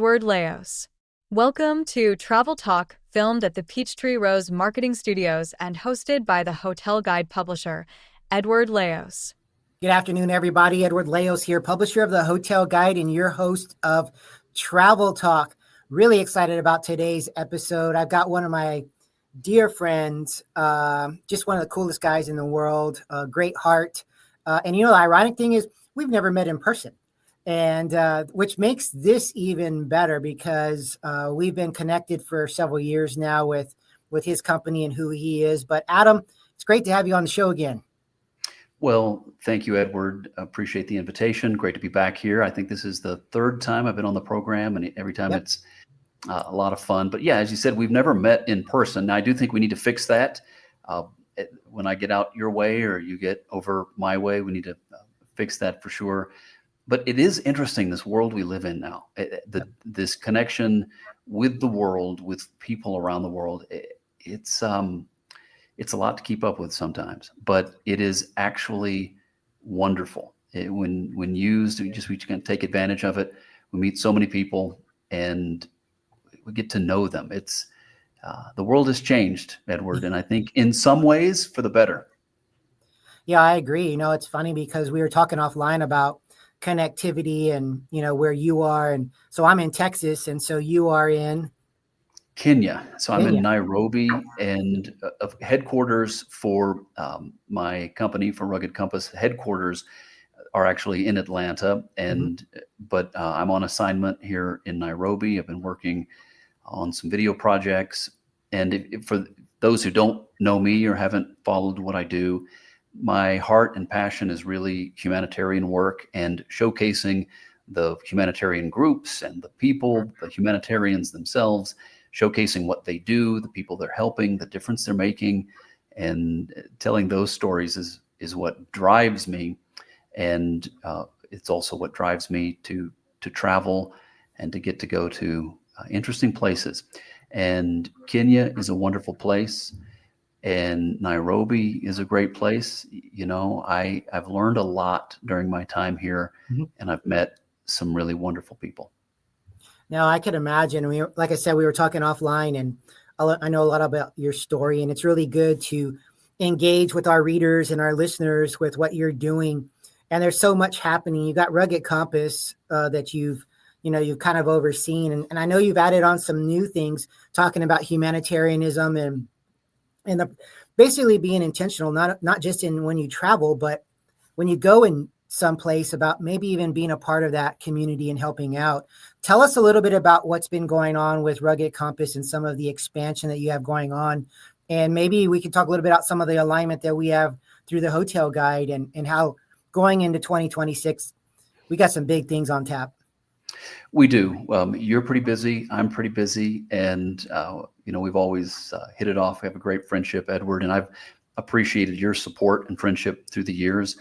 Edward Leos. Welcome to Travel Talk, filmed at the Peachtree Rose Marketing Studios and hosted by the hotel guide publisher, Edward Leos. Good afternoon, everybody. Edward Leos here, publisher of the Hotel Guide and your host of Travel Talk. Really excited about today's episode. I've got one of my dear friends, just one of the coolest guys in the world, great heart. And the ironic thing is we've never met in person. And which makes this even better because we've been connected for several years now with his company and who he is. But Adam, it's great to have you on the show again. Well, thank you, Edward. Appreciate the invitation. Great to be back here. I think this is the third time I've been on the program, and every time it's a lot of fun. But yeah, as you said, we've never met in person. Now, I do think we need to fix that. When I get out your way or you get over my way, we need to fix that for sure. But it is interesting, this world we live in now, this connection with the world, with people around the world. It's a lot to keep up with sometimes, but it is actually wonderful. When used, we can take advantage of it. We meet so many people and we get to know them. The world has changed, Edward, and I think in some ways for the better. Yeah, I agree. It's funny because we were talking offline about connectivity and where you are, and so I'm in Texas, and so you are in Kenya. So I'm in Nairobi, and headquarters for my company, for Rugged Compass, headquarters are actually in Atlanta, but I'm on assignment here in Nairobi. I've been working on some video projects, and for those who don't know me or haven't followed what I do, my heart and passion is really humanitarian work and showcasing the humanitarian groups and the people, the humanitarians themselves, showcasing what they do, the people they're helping, the difference they're making, and telling those stories is what drives me. And it's also what drives me to travel and to get to go to interesting places. And Kenya is a wonderful place. And Nairobi is a great place. I've learned a lot during my time here, and I've met some really wonderful people. Now, I could imagine, like I said, we were talking offline, and I know a lot about your story, and it's really good to engage with our readers and our listeners with what you're doing. And there's so much happening. You got Rugged Compass that you've kind of overseen. And I know you've added on some new things, talking about humanitarianism and basically being intentional, not just in when you travel, but when you go in someplace, about maybe even being a part of that community and helping out. Tell us a little bit about what's been going on with Rugged Compass and some of the expansion that you have going on. And maybe we can talk a little bit about some of the alignment that we have through the Hotel Guide and how going into 2026, we got some big things on tap. We do. You're pretty busy. I'm pretty busy. And, we've always hit it off. We have a great friendship, Edward, and I've appreciated your support and friendship through the years.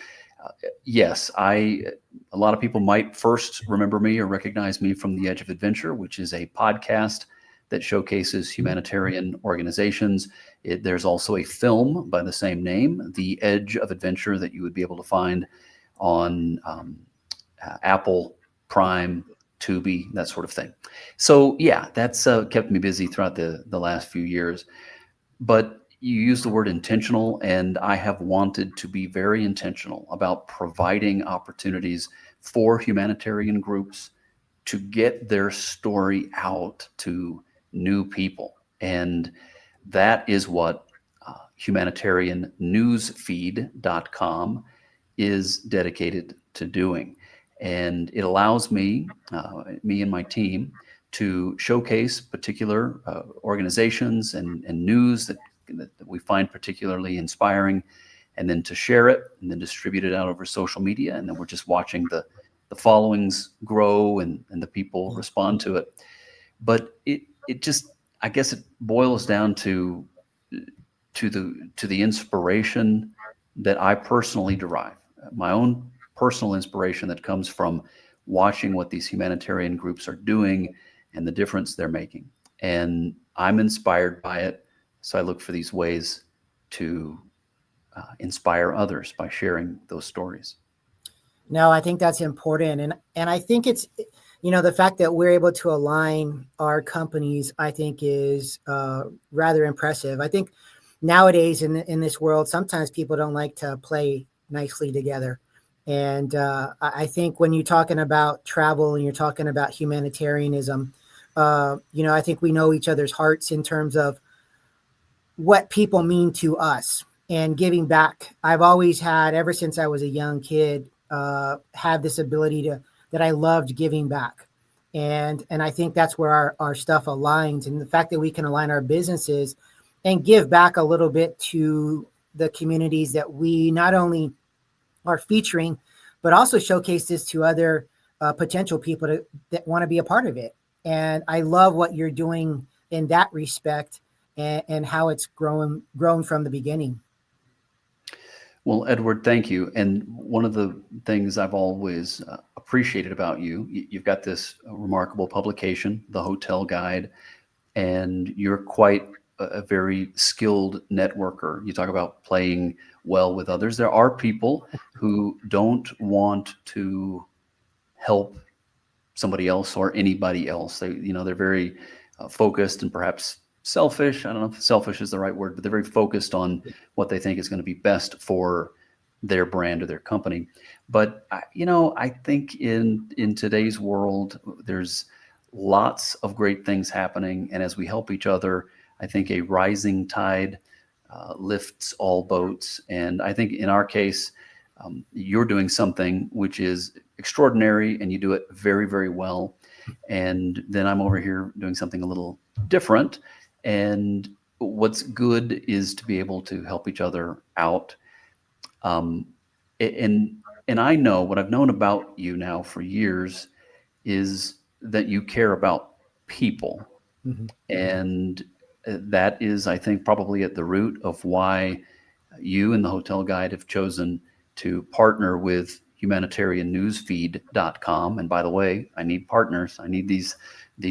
Yes, a lot of people might first remember me or recognize me from The Edge of Adventure, which is a podcast that showcases humanitarian organizations. There's also a film by the same name, The Edge of Adventure, that you would be able to find on Apple, Prime, Tubi, that sort of thing. So yeah, that's kept me busy throughout the last few years. But you use the word intentional, and I have wanted to be very intentional about providing opportunities for humanitarian groups to get their story out to new people. And that is what Humanitarian News Feed.com is dedicated to doing. And it allows me and my team to showcase particular organizations and news that we find particularly inspiring, and then to share it and then distribute it out over social media. And then we're just watching the followings grow and the people respond to it. But it just, I guess it boils down to the inspiration that I personally derive, my own personal inspiration that comes from watching what these humanitarian groups are doing and the difference they're making. And I'm inspired by it. So I look for these ways to inspire others by sharing those stories. No, I think that's important. And I think the fact that we're able to align our companies, I think, is rather impressive. I think nowadays in this world, sometimes people don't like to play nicely together. And I think when you're talking about travel and you're talking about humanitarianism, I think we know each other's hearts in terms of what people mean to us and giving back. I've always had, ever since I was a young kid, had this ability that I loved giving back. And I think that's where our stuff aligns. And the fact that we can align our businesses and give back a little bit to the communities that we not only are featuring, but also showcase this to other potential people that want to be a part of it. And I love what you're doing in that respect, and how it's grown from the beginning. Well, Edward, thank you. And one of the things I've always appreciated about you, you've got this remarkable publication, The Hotel Guide, and you're quite a very skilled networker. You talk about playing well with others. There are people who don't want to help somebody else or anybody else. They're very focused and perhaps selfish. I don't know if selfish is the right word, but they're very focused on what they think is going to be best for their brand or their company. But I think in today's world, there's lots of great things happening, and as we help each other, I think a rising tide lifts all boats. And I think in our case, you're doing something which is extraordinary, and you do it very, very well. And then I'm over here doing something a little different. And what's good is to be able to help each other out. And I know what I've known about you now for years is that you care about people. Mm-hmm. And that is, I think, probably at the root of why you and the Hotel Guide have chosen to partner with humanitariannewsfeed.com. And by the way, I need partners. I need these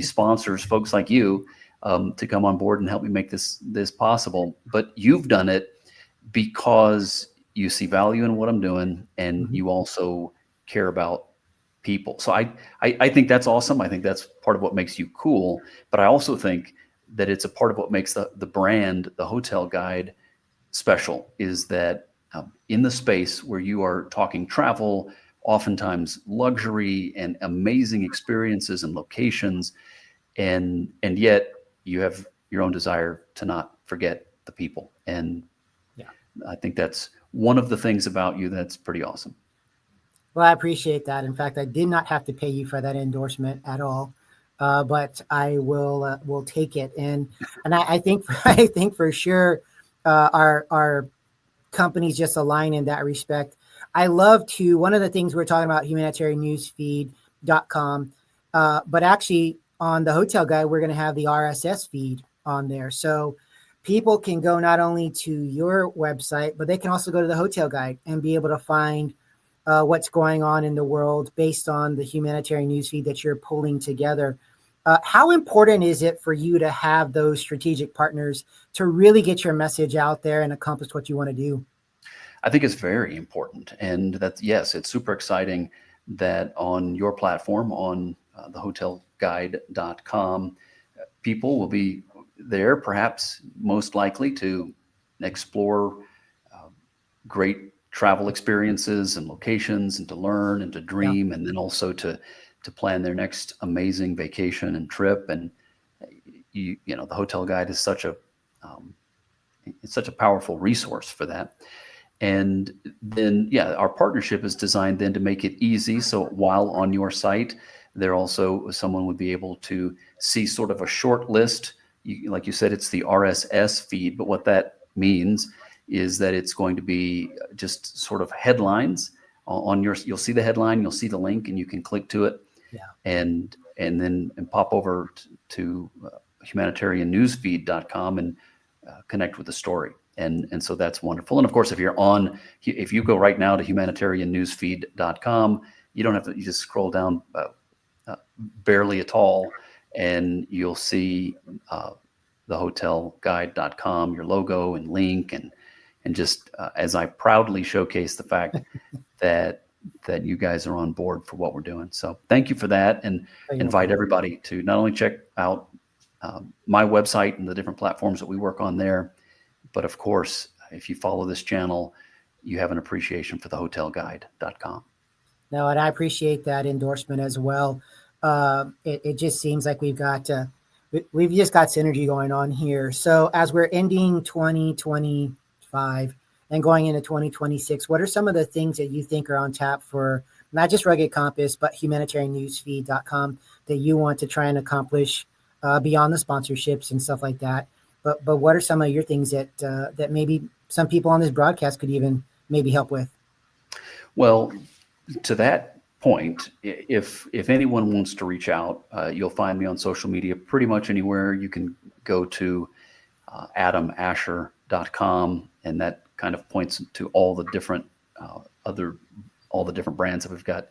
sponsors, folks like you, to come on board and help me make this possible. But you've done it because you see value in what I'm doing, and Mm-hmm. you also care about people. So I think that's awesome. I think that's part of what makes you cool. But I also think that it's a part of what makes the brand, the Hotel Guide, special, is that in the space where you are talking travel, oftentimes luxury and amazing experiences and locations, and yet you have your own desire to not forget the people. And Yeah. I think that's one of the things about you that's pretty awesome. Well, I appreciate that. In fact, I did not have to pay you for that endorsement at all, but I will take it. And I think I think for sure our companies just align in that respect. I love to, one of the things we're talking about, humanitariannewsfeed.com, but actually on the Hotel Guide, we're going to have the RSS feed on there. So people can go not only to your website, but they can also go to the Hotel Guide and be able to find what's going on in the world based on the humanitarian news feed that you're pulling together. How important is it for you to have those strategic partners to really get your message out there and accomplish what you want to do? I think it's very important. And that, yes, it's super exciting that on your platform, on thehotelguide.com, people will be there, perhaps most likely to explore great travel experiences and locations, and to learn and to Yeah. dream, and then also to plan their next amazing vacation and trip. And the Hotel Guide is such a it's such a powerful resource for that. And then, yeah, our partnership is designed then to make it easy. So while on your site, there also someone would be able to see sort of a short list. Like you said, it's the RSS feed, but what that means is that it's going to be just sort of headlines on your. You'll see the headline, you'll see the link, and you can click to it, Yeah. and then pop over to humanitariannewsfeed.com and connect with the story. And so that's wonderful. And of course, if you go right now to humanitariannewsfeed.com, you don't have to, you just scroll down barely at all, and you'll see thehotelguide.com, your logo and link, and just as I proudly showcase the fact that that you guys are on board for what we're doing. So thank you for that, and invite everybody to not only check out my website and the different platforms that we work on there, but of course, if you follow this channel, you have an appreciation for the hotelguide.com. No, and I appreciate that endorsement as well. It just seems like we've just got synergy going on here. So as we're ending 2025 and going into 2026, what are some of the things that you think are on tap for not just Rugged Compass, but humanitariannewsfeed.com that you want to try and accomplish beyond the sponsorships and stuff like that? But what are some of your things that maybe some people on this broadcast could even maybe help with? Well, to that point, if anyone wants to reach out, you'll find me on social media pretty much anywhere. You can go to adamasher.com, and that kind of points to all the different all the different brands that we've got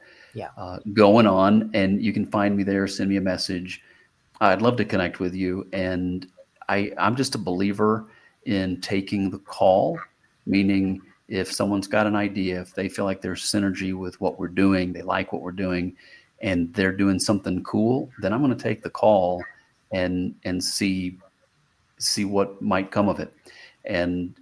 going on, and you can find me there. Send me a message. I'd love to connect with you, and I'm just a believer in taking the call, meaning if someone's got an idea, if they feel like there's synergy with what we're doing, they like what we're doing, and they're doing something cool, then I'm going to take the call and see what might come of it. And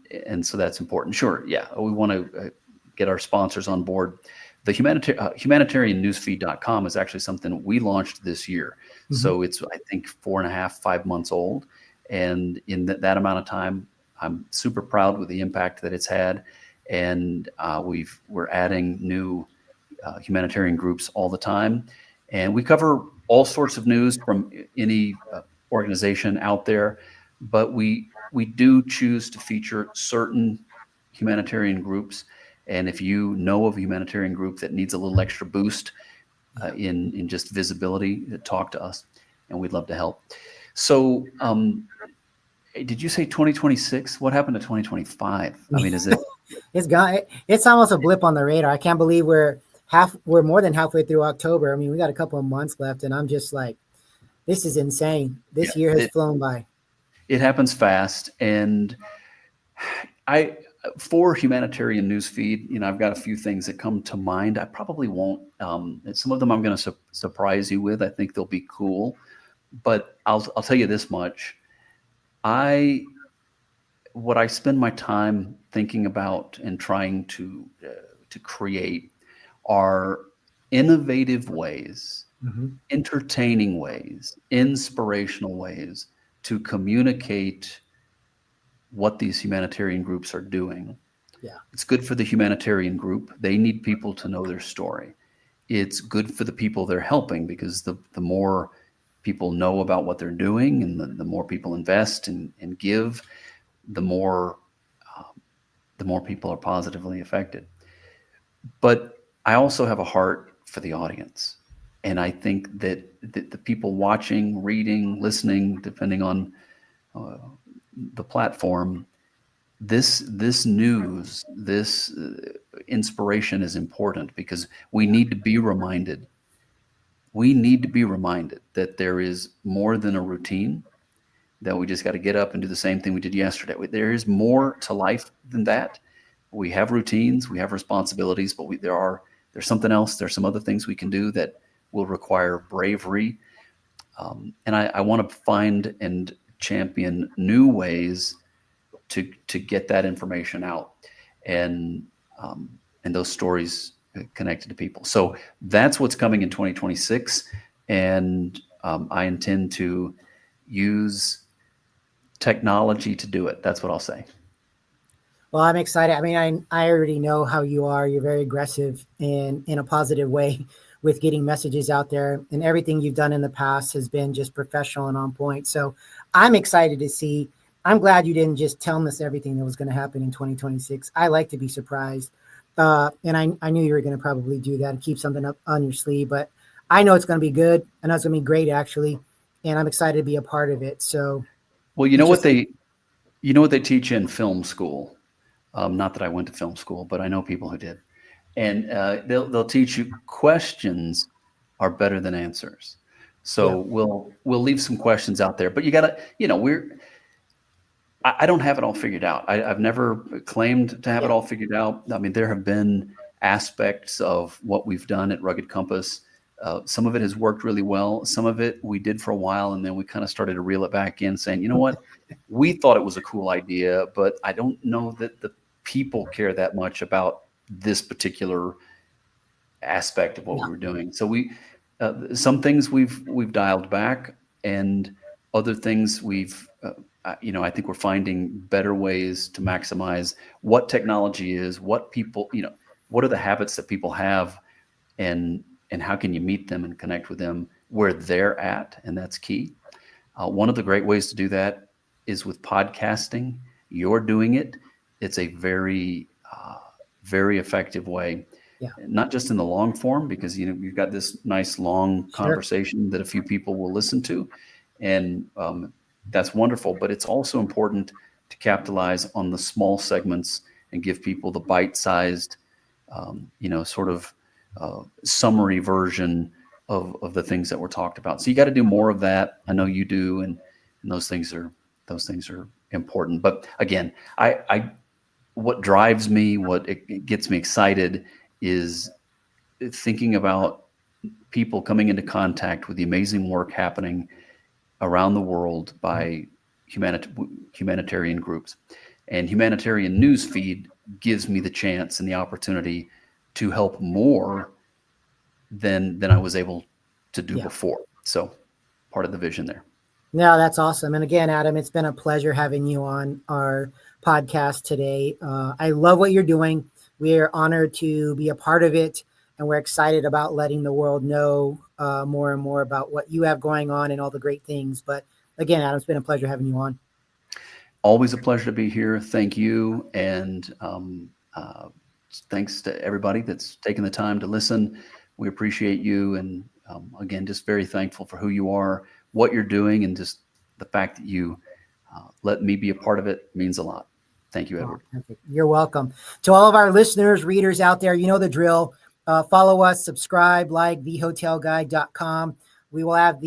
so that's important. Sure. Yeah. We want to get our sponsors on board. The Humanitarian News Feed.com is actually something we launched this year. Mm-hmm. So it's, I think, 4.5, 5 months old. And in that amount of time, I'm super proud with the impact that it's had. And we're adding new humanitarian groups all the time. And we cover all sorts of news from any organization out there, but we do choose to feature certain humanitarian groups. And if you know of a humanitarian group that needs a little extra boost in just visibility, talk to us, and we'd love to help. So did you say 2026? What happened to 2025? I mean, is it? It's gone. It's almost a blip on the radar. I can't believe we're more than halfway through October. I mean, we got a couple of months left, and I'm just like, this is insane. This year has flown by. It happens fast. And for Humanitarian News Feed, I've got a few things that come to mind. I probably won't. Some of them I'm going to surprise you with. I think they'll be cool. But I'll tell you this much. What I spend my time thinking about and trying to create are innovative ways, mm-hmm. entertaining ways, inspirational ways to communicate what these humanitarian groups are doing. Yeah. It's good for the humanitarian group. They need people to know their story. It's good for the people they're helping, because the more people know about what they're doing, and the more people invest and give, the more people are positively affected. But I also have a heart for the audience. And I think that the people watching, reading, listening, depending on the platform, this news, this inspiration is important, because we need to be reminded. We need to be reminded that there is more than a routine, that we just got to get up and do the same thing we did yesterday. There is more to life than that. We have routines, we have responsibilities, but there's something else. There's some other things we can do that will require bravery. And I want to find and champion new ways to get that information out, and those stories connected to people. So that's what's coming in 2026. And I intend to use technology to do it. That's what I'll say. Well, I'm excited. I mean, I already know how you are. You're very aggressive in a positive way with getting messages out there, and everything you've done in the past has been just professional and on point. So I'm excited to see. I'm glad you didn't just tell us everything that was going to happen in 2026. I like to be surprised. And I knew you were going to probably do that and keep something up on your sleeve, but I know it's going to be good. I know it's going to be great, actually. And I'm excited to be a part of it. So, well, you know what they teach in film school. Not that I went to film school, but I know people who did. And they'll teach you questions are better than answers. So we'll leave some questions out there, but you gotta, I don't have it all figured out. I've never claimed to have it all figured out. I mean, there have been aspects of what we've done at Rugged Compass. Some of it has worked really well. Some of it we did for a while, and then we kind of started to reel it back in, saying, you know what, we thought it was a cool idea, but I don't know that the people care that much about this particular aspect of what we were doing. So some things we've dialed back, and other things I think we're finding better ways to maximize what technology is, what people, what are the habits that people have, and how can you meet them and connect with them where they're at, and that's key. One of the great ways to do that is with podcasting. You're doing it. It's a very, very effective way. Yeah. Not just in the long form, because you've got this nice long conversation that a few people will listen to, and that's wonderful. But it's also important to capitalize on the small segments and give people the bite-sized, sort of summary version of the things that were talked about. So you got to do more of that. I know you do, and those things are important. But again, what drives me, it gets me excited, is thinking about people coming into contact with the amazing work happening around the world by humanitarian groups. And Humanitarian News Feed gives me the chance and the opportunity to help more than I was able to do before. So part of the vision there. No, that's awesome. And again, Adam, it's been a pleasure having you on our podcast today. I love what you're doing. We're honored to be a part of it, and we're excited about letting the world know more and more about what you have going on and all the great things. But again, Adam, it's been a pleasure having you on. Always a pleasure to be here. Thank you. And thanks to everybody that's taken the time to listen. We appreciate you. And again, just very thankful for who you are, what you're doing, and just the fact that you let me be a part of it means a lot. Thank you, Edward. Oh, you're welcome. To all of our listeners, readers out there, you know the drill. Follow us, subscribe, like thehotelguide.com. We will have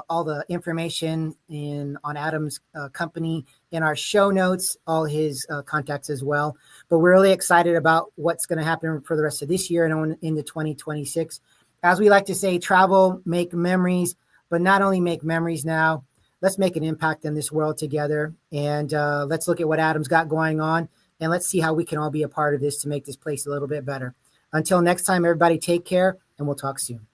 all the information on Adam's company in our show notes, all his contacts as well. But we're really excited about what's going to happen for the rest of this year and on into 2026. As we like to say, travel, make memories, but not only make memories now, let's make an impact in this world together. And let's look at what Adam's got going on, and let's see how we can all be a part of this to make this place a little bit better. Until next time, everybody, take care, and we'll talk soon.